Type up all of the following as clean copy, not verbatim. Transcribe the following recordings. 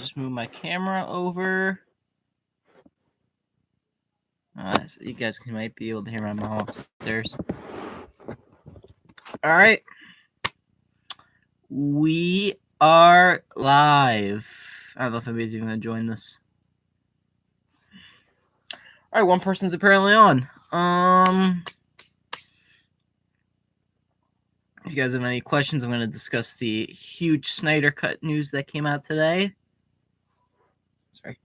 just move my camera over. So you guys might be able to hear my mom upstairs. All right. We are live. I don't know if anybody's even going to join this. All right, one person's apparently on. If you guys have any questions, I'm going to discuss the huge Snyder Cut news that came out today. Sorry.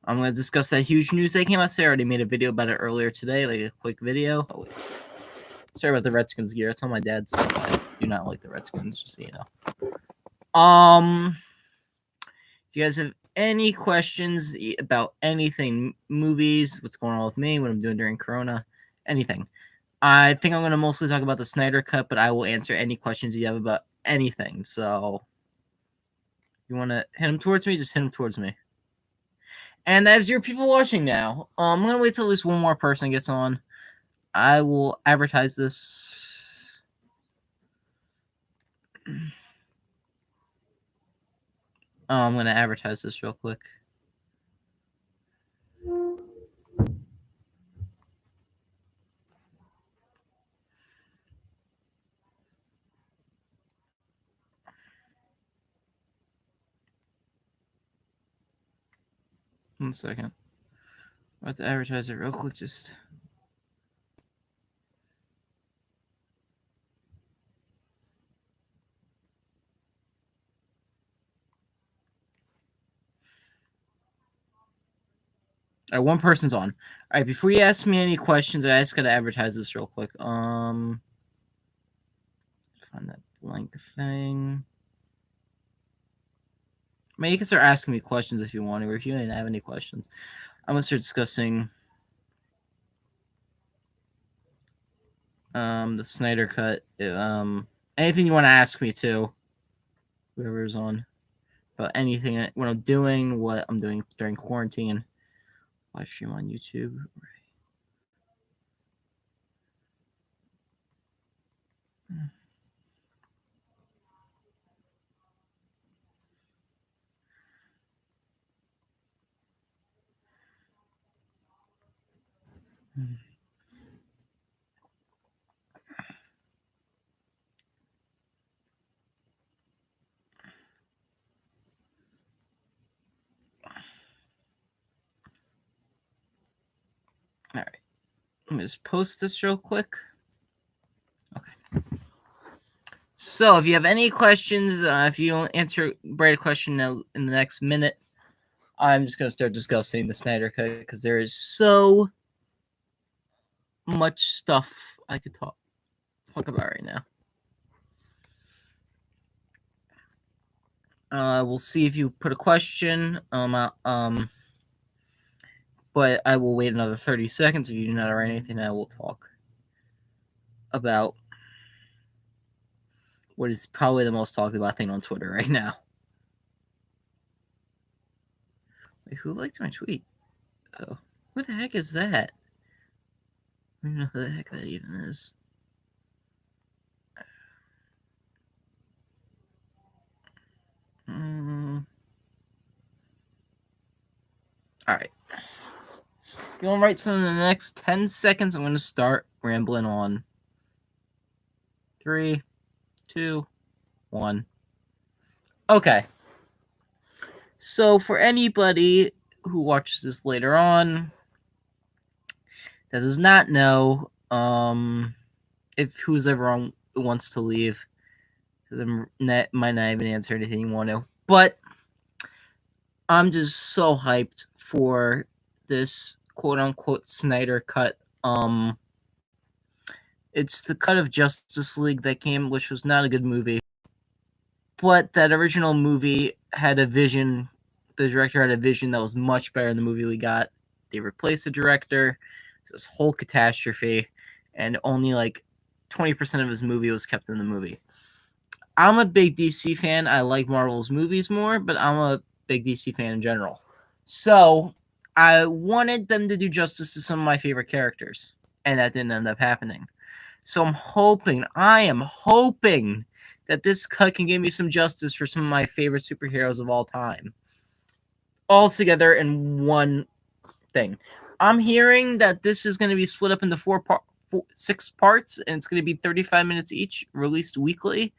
I'm going to discuss that huge news that came out today. I already made a video about it earlier today, like a quick video. Oh, wait. Sorry about the Redskins gear. That's all my dad said. I do not like the Redskins, just so you know. If you guys have any questions about anything, movies, what's going on with me, what I'm doing during Corona, anything. I think I'm going to mostly talk about the Snyder Cut, but I will answer any questions you have about anything. So, if you want to hit them towards me, just hit them towards me. And I have 0 people watching now. I'm going to wait till at least one more person gets on. I will advertise this. I'm going to advertise this real quick. One second. I have to advertise it real quick, just... All right, one person's on. All right, before you ask me any questions, I just gotta advertise this real quick. Find that blank thing. I mean, you can start asking me questions if you want to, or if you didn't have any questions. I'm gonna start discussing the Snyder Cut. Anything you want to ask me too, whoever's on, about anything, what I'm doing, what I'm doing during quarantine, live stream on YouTube. All right, let me just post this real quick. Okay. So if you have any questions, if you don't answer a question now in the next minute, I'm just going to start discussing the Snyder Cut because there is so much stuff I could talk about right now. We'll see if you put a question. But I will wait another 30 seconds. If you do not write anything, I will talk about what is probably the most talked about thing on Twitter right now. Wait, who liked my tweet? Oh, who the heck is that? I don't even know who the heck that even is. Alright. If you want to write something in the next 10 seconds, I'm going to start rambling on. 3, 2, 1. Okay. So for anybody who watches this later on that does not know, if who's ever on wants to leave, because I might not even answer anything you want to, but I'm just so hyped for this quote-unquote Snyder Cut. It's the cut of Justice League that came, which was not a good movie, but that original movie had a vision. The director had a vision that was much better than the movie we got. They replaced the director. It's this whole catastrophe, and only like 20% of his movie was kept in the movie. I'm a big DC fan. I like Marvel's movies more, but I'm a big DC fan in general. So I wanted them to do justice to some of my favorite characters, and that didn't end up happening. So I am hoping that this cut can give me some justice for some of my favorite superheroes of all time. all together in one thing. I'm hearing that this is going to be split up into 6 parts, and it's going to be 35 minutes each, released weekly,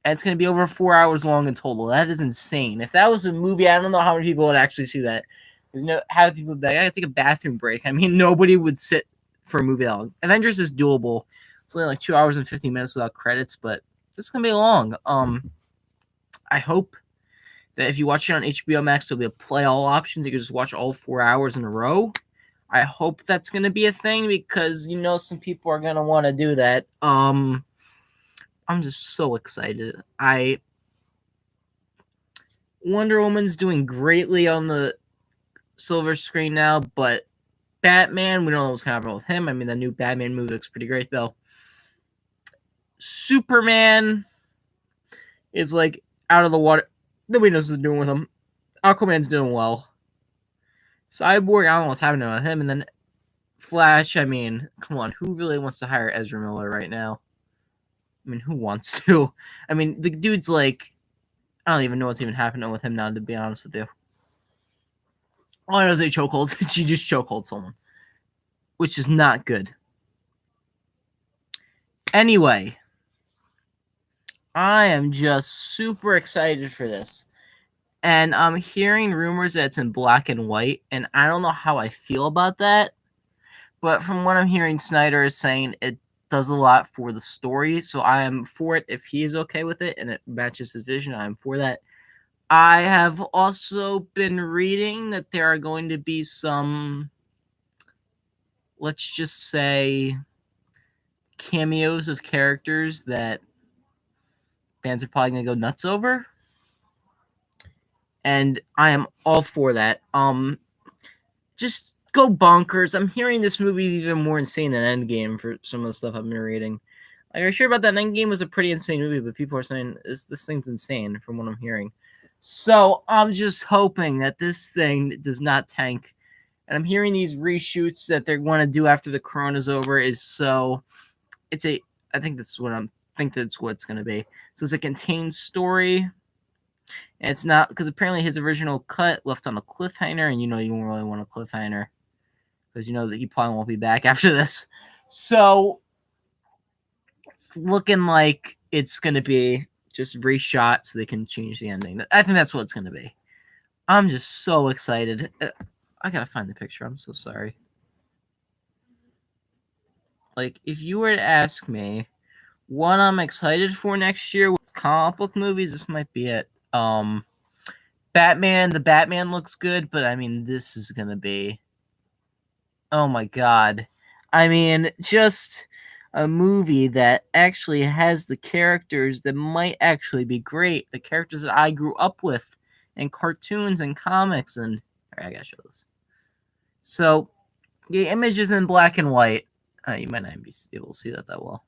and it's going to be over 4 hours long in total. That is insane. If that was a movie, I don't know how many people would actually see that. Because how people would be like, I gotta take a bathroom break. I mean, nobody would sit for a movie that long. Avengers is doable. It's only like 2 hours and 15 minutes without credits, but this is gonna be long. I hope that if you watch it on HBO Max, there'll be a play all options. You can just watch all 4 hours in a row. I hope that's gonna be a thing because some people are gonna want to do that. I'm just so excited. Wonder Woman's doing greatly on the silver screen now, but Batman, we don't know what's gonna happen with him. I mean, the new Batman movie looks pretty great though. Superman is like out of the water. Nobody knows what they're doing with him. Aquaman's doing well. Cyborg, I don't know what's happening with him. And then Flash, I mean, come on, who really wants to hire Ezra Miller right now? I mean, who wants to? I mean, the dude's like, I don't even know what's even happening with him now, to be honest with you. All I know is they chokehold. She just chokehold someone, which is not good. Anyway, I am just super excited for this. And I'm hearing rumors that it's in black and white, and I don't know how I feel about that. But from what I'm hearing, Snyder is saying it does a lot for the story, so I am for it if he is okay with it and it matches his vision. I'm for that. I have also been reading that there are going to be some, let's just say, cameos of characters that fans are probably going to go nuts over. And I am all for that. Just go bonkers. I'm hearing this movie is even more insane than Endgame for some of the stuff I've been reading. Like, are you sure about that? Endgame was a pretty insane movie, but people are saying this thing's insane from what I'm hearing. So I'm just hoping that this thing does not tank. And I'm hearing these reshoots that they're going to do after the corona's over is so. I think that's what it's going to be. So it's a contained story. And it's not, because apparently his original cut left on a cliffhanger, and you don't really want a cliffhanger because you know that he probably won't be back after this. So it's looking like it's going to be just reshot so they can change the ending. I think that's what it's going to be. I'm just so excited. I got to find the picture. I'm so sorry. Like, if you were to ask me what I'm excited for next year with comic book movies, this might be it. Batman, the Batman looks good, but I mean, this is gonna be, oh my god. I mean, just a movie that actually has the characters that might actually be great. The characters that I grew up with in cartoons and comics, and I gotta show this. So, the image is in black and white. You might not be able to see that well.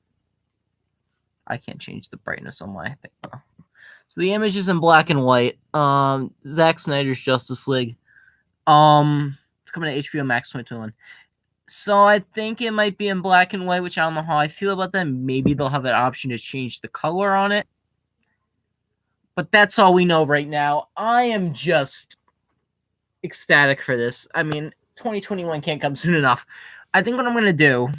I can't change the brightness on my thing. So the image is in black and white. Zack Snyder's Justice League. It's coming to HBO Max 2021. So I think it might be in black and white, which I don't know how I feel about that. Maybe they'll have an option to change the color on it. But that's all we know right now. I am just ecstatic for this. I mean, 2021 can't come soon enough. I think what I'm going to do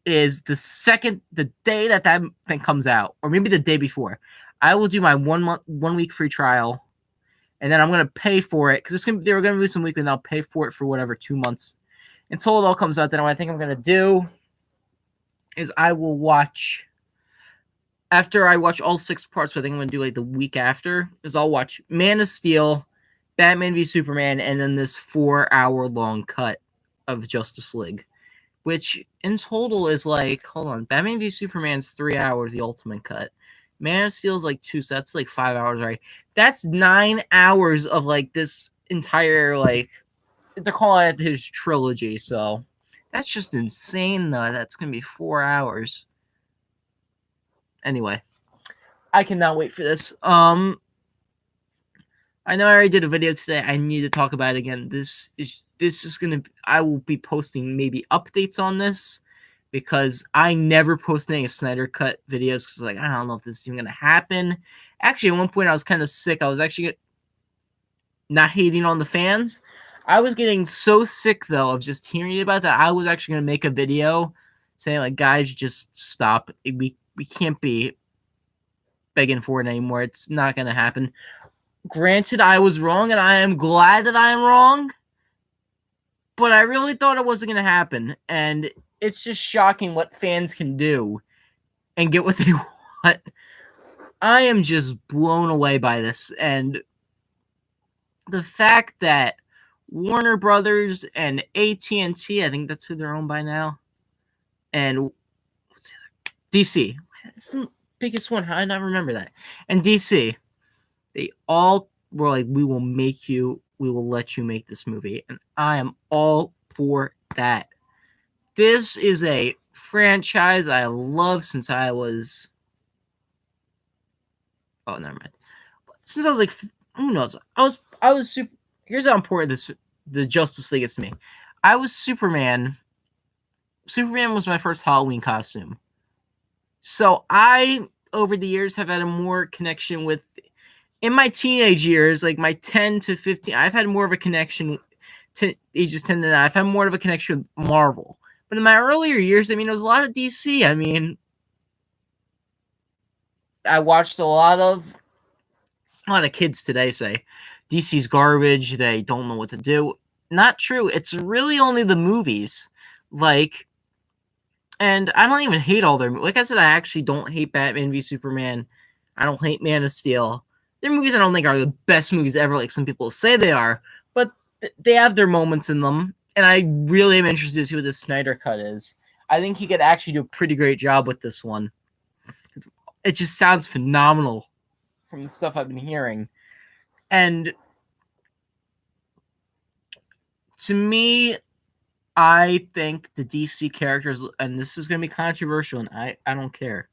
is the day that thing comes out, or maybe the day before, I will do my 1 week free trial, and then I'm gonna pay for it because they were gonna do some weekly, and I'll pay for it for whatever 2 months until it all comes out. Then what I think I'm gonna do is I will watch after I watch all 6 parts. What I think I'm gonna do like the week after is I'll watch Man of Steel, Batman v Superman, and then this 4-hour long cut of Justice League, which in total is like, hold on, Batman v Superman's 3 hours, the ultimate cut. Man of Steel is like 2, so that's like 5 hours, right? That's 9 hours of like this entire, like, they're calling it his trilogy, so that's just insane, though. That's gonna be 4 hours. Anyway, I cannot wait for this. I know I already did a video today. I need to talk about it again. This is gonna. I will be posting maybe updates on this because I never post any Snyder Cut videos because like I don't know if this is even gonna happen. Actually, at one point I was kind of sick. I was actually not hating on the fans. I was getting so sick though of just hearing about that. I was actually gonna make a video saying like, guys, just stop. We can't be begging for it anymore. It's not gonna happen. Granted, I was wrong, and I am glad that I am wrong. But I really thought it wasn't gonna happen, and it's just shocking what fans can do and get what they want. I am just blown away by this, and the fact that Warner Brothers and AT&T, I think that's who they're owned by now, and DC, that's the biggest one. How did I not remember that? And DC, they all were like, we will let you make this movie, and I am all for that. This is a franchise I love since I was... Oh, never mind. Since I was like, who knows? I was super... Here's how important the Justice League is to me. I was Superman. Superman was my first Halloween costume. So I, over the years, have had a more connection with... In my teenage years, like my 10 to 15, I've had more of a connection to ages 10 to 9. I've had more of a connection with Marvel. But in my earlier years, I mean, it was a lot of DC. I mean, I watched a lot of kids today say DC's garbage. They don't know what to do. Not true. It's really only the movies. Like, and I don't even hate all their... Like I said, I actually don't hate Batman v Superman. I don't hate Man of Steel. They're movies I don't think are the best movies ever, like some people say they are. But they have their moments in them. And I really am interested to see what the Snyder Cut is. I think he could actually do a pretty great job with this one. It just sounds phenomenal from the stuff I've been hearing. And to me, I think the DC characters, and this is going to be controversial, and I don't care.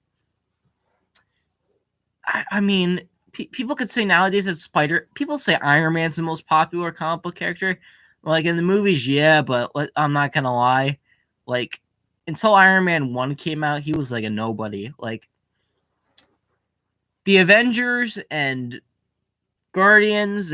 I mean, people could say nowadays that people say Iron Man's the most popular comic book character. Like, in the movies, yeah, but I'm not going to lie. Like, until Iron Man 1 came out, he was like a nobody. Like, the Avengers and Guardians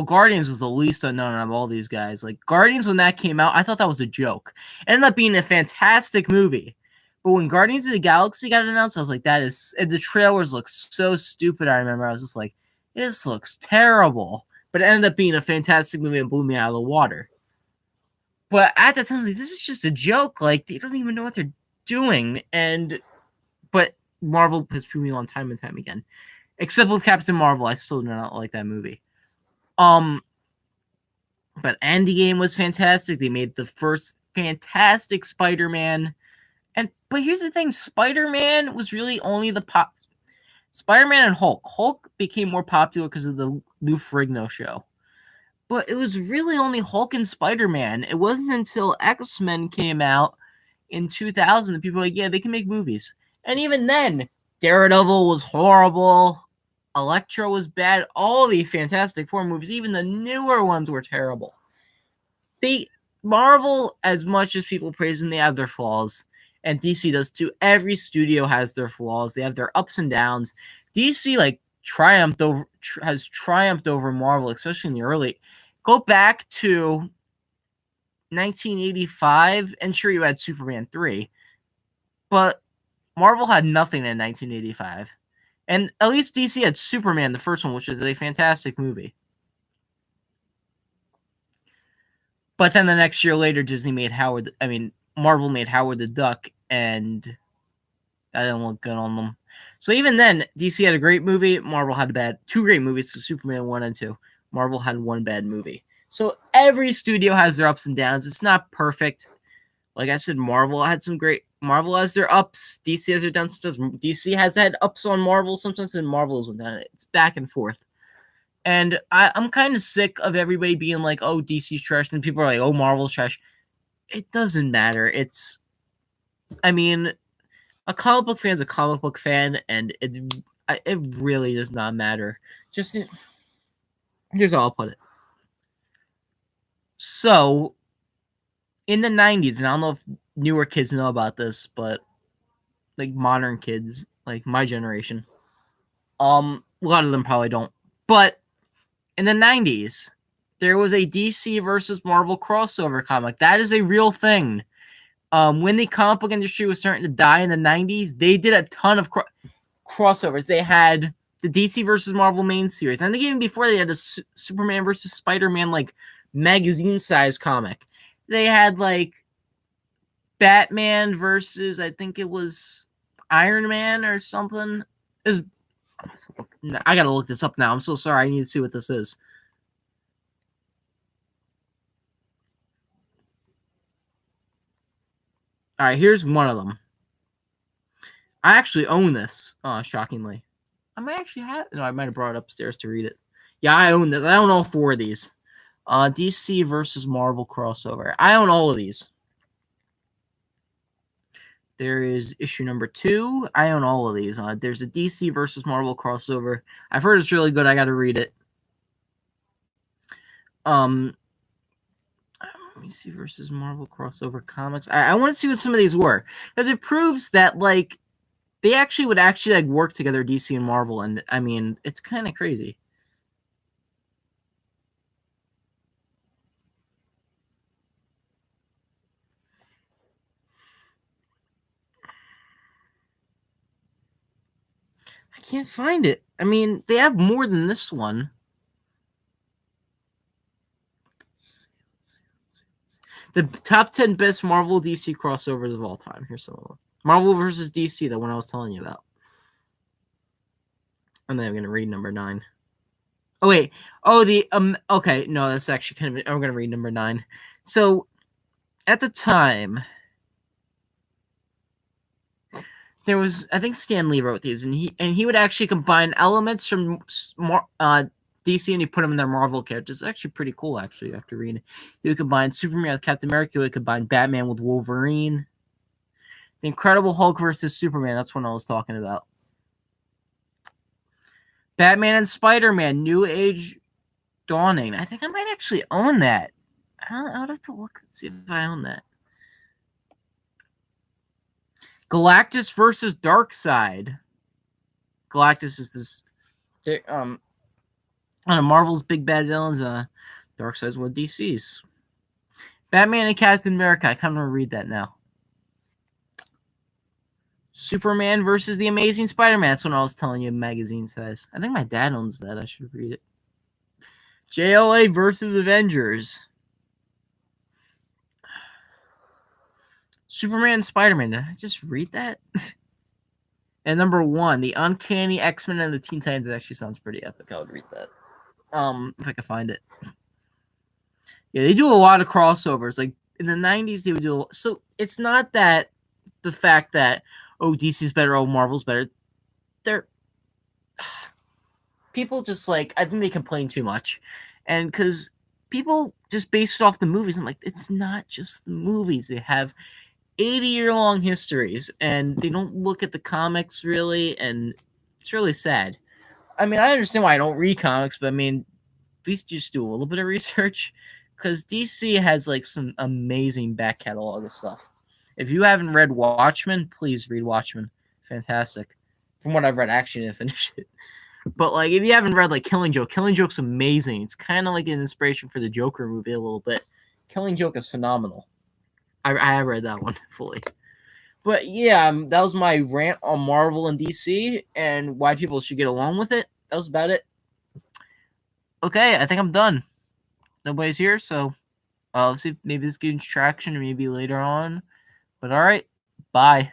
Guardians was the least unknown of all these guys. Like, Guardians, when that came out, I thought that was a joke. It ended up being a fantastic movie. But when Guardians of the Galaxy got announced, I was like, and the trailers looked so stupid, I remember. I was just like, this looks terrible. But it ended up being a fantastic movie and blew me out of the water. But at that time, I was like, this is just a joke. Like, they don't even know what they're doing. But Marvel has proven me on time and time again. Except with Captain Marvel, I still do not like that movie. But Endgame was fantastic. They made the first fantastic Spider-Man. But here's the thing, Spider-Man was really only Spider-Man and Hulk. Hulk became more popular because of the Lou Ferrigno show. But it was really only Hulk and Spider-Man. It wasn't until X-Men came out in 2000 that people were like, yeah, they can make movies. And even then, Daredevil was horrible. Electro was bad. All the Fantastic Four movies, even the newer ones, were terrible. Marvel, as much as people praise them, they have their flaws. And DC does too. Every studio has their flaws. They have their ups and downs. DC has triumphed over Marvel, especially in the early. Go back to 1985, and sure, you had Superman 3, but Marvel had nothing in 1985. And at least DC had Superman, the first one, which is a fantastic movie. But then the next year later, Marvel made Howard the Duck, and that didn't look good on them. So even then, DC had a great movie. Marvel had two great movies, so Superman 1 and 2. Marvel had one bad movie. So every studio has their ups and downs. It's not perfect. Like I said, Marvel has their ups. DC has their downs. DC has had ups on Marvel sometimes, and Marvel has went down. It's back and forth. And I'm kind of sick of everybody being like, oh, DC's trash, and people are like, oh, Marvel's trash. It doesn't matter. A comic book fan's a comic book fan, and it really does not matter. Here's how I'll put it. So, in the 90s, and I don't know if newer kids know about this, but like modern kids, like my generation, a lot of them probably don't. But in the 90s, There was a DC versus Marvel crossover comic. That is a real thing. When the comic book industry was starting to die in the 90s, they did a ton of crossovers. They had the DC versus Marvel main series. I think even before they had a Superman versus Spider-Man like magazine size comic. They had like Batman versus, I think it was Iron Man or something. I gotta look this up now. I'm so sorry. I need to see what this is. All right, here's one of them. I actually own this, shockingly. I might actually have... No, I might have brought it upstairs to read it. Yeah, I own this. I own all 4 of these. DC versus Marvel crossover. I own all of these. There is issue number 2. I own all of these. There's a DC versus Marvel crossover. I've heard it's really good. I got to read it. DC versus Marvel crossover comics. I want to see what some of these were, because it proves that like they actually would like work together, DC and Marvel, and I mean it's kind of crazy. I can't find it. I mean, they have more than this one. The top 10 best Marvel DC crossovers of all time. Here's some of them. Marvel versus DC, the one I was telling you about. And then I'm going to read number 9. Oh, wait. Oh, okay, no, that's actually kind of... I'm going to read number 9. So, at the time, there was... I think Stan Lee wrote these, and he would actually combine elements from DC, and he put them in their Marvel characters. It's actually pretty cool, actually, after reading it. He would combine Superman with Captain America. He would combine Batman with Wolverine. The Incredible Hulk versus Superman. That's what I was talking about. Batman and Spider-Man, New Age Dawning. I think I might actually own that. I'll have to look and see if I own that. Galactus versus Darkseid. Galactus is this... one of Marvel's big bad villains. Darkseid's one of DC's. Batman and Captain America. I kind of want to read that now. Superman versus the Amazing Spider-Man. That's when I was telling you magazine size. I think my dad owns that. I should read it. JLA versus Avengers. Superman and Spider-Man. Did I just read that? And number 1, the Uncanny X-Men and the Teen Titans. It actually sounds pretty epic. I would read that. If I can find it. Yeah, they do a lot of crossovers. Like in the 90s, they would do... So it's not that the fact that, oh, DC's better, oh, Marvel's better. People just like... I think they complain too much. And because people just base it off the movies. I'm like, it's not just the movies. They have 80-year-long histories, and they don't look at the comics really, and it's really sad. I mean, I understand why I don't read comics, but I mean, at least just do a little bit of research, because DC has like some amazing back catalog of stuff. If you haven't read Watchmen, please read Watchmen. Fantastic. From what I've read, actually, I didn't finish it. But like, if you haven't read like Killing Joke's amazing. It's kind of like an inspiration for the Joker movie a little bit. Killing Joke is phenomenal. I have read that one fully. But yeah, that was my rant on Marvel and DC and why people should get along with it. That was about it. Okay, I think I'm done. Nobody's here, so let's see if maybe this gains traction maybe later on. But all right, bye.